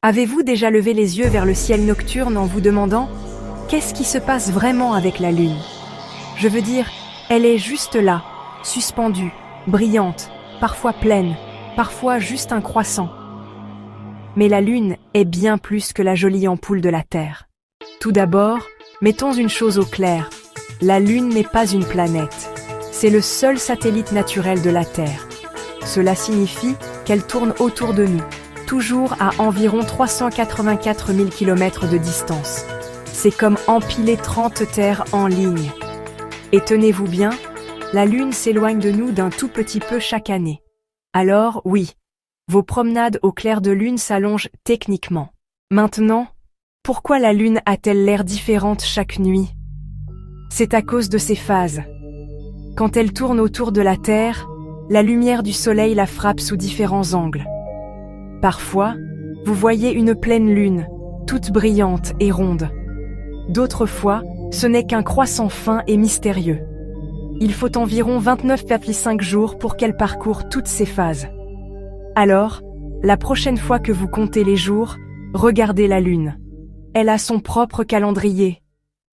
Avez-vous déjà levé les yeux vers le ciel nocturne en vous demandant « Qu'est-ce qui se passe vraiment avec la Lune ?» Je veux dire, elle est juste là, suspendue, brillante, parfois pleine, parfois juste un croissant. Mais la Lune est bien plus que la jolie ampoule de la Terre. Tout d'abord, mettons une chose au clair, la Lune n'est pas une planète. C'est le seul satellite naturel de la Terre. Cela signifie qu'elle tourne autour de nous, toujours à environ 384 000 km de distance. C'est comme empiler 30 terres en ligne. Et tenez-vous bien, la Lune s'éloigne de nous d'un tout petit peu chaque année. Alors, oui, vos promenades au clair de lune s'allongent techniquement. Maintenant, pourquoi la Lune a-t-elle l'air différente chaque nuit? C'est à cause de ses phases. Quand elle tourne autour de la Terre, la lumière du Soleil la frappe sous différents angles. Parfois, vous voyez une pleine lune, toute brillante et ronde. D'autres fois, ce n'est qu'un croissant fin et mystérieux. Il faut environ 29,5 jours pour qu'elle parcourt toutes ces phases. Alors, la prochaine fois que vous comptez les jours, regardez la Lune. Elle a son propre calendrier.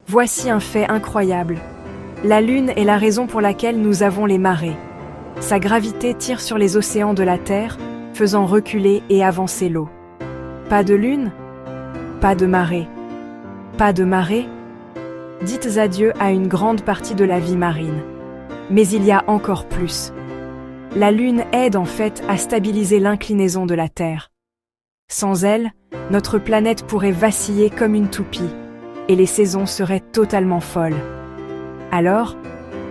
Voici un fait incroyable. La Lune est la raison pour laquelle nous avons les marées. Sa gravité tire sur les océans de la Terre, faisant reculer et avancer l'eau. Pas de Lune? Pas de marée. Pas de marée? Dites adieu à une grande partie de la vie marine. Mais il y a encore plus. La Lune aide en fait à stabiliser l'inclinaison de la Terre. Sans elle, notre planète pourrait vaciller comme une toupie, et les saisons seraient totalement folles. Alors,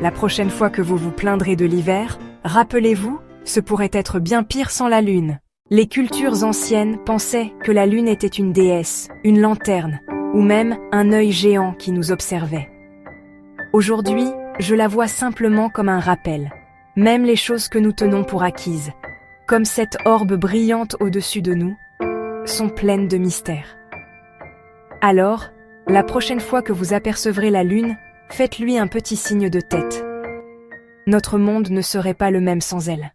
la prochaine fois que vous vous plaindrez de l'hiver, rappelez-vous, ce pourrait être bien pire sans la Lune. Les cultures anciennes pensaient que la Lune était une déesse, une lanterne, ou même un œil géant qui nous observait. Aujourd'hui, je la vois simplement comme un rappel. Même les choses que nous tenons pour acquises, comme cette orbe brillante au-dessus de nous, sont pleines de mystères. Alors, la prochaine fois que vous apercevrez la Lune, faites-lui un petit signe de tête. Notre monde ne serait pas le même sans elle.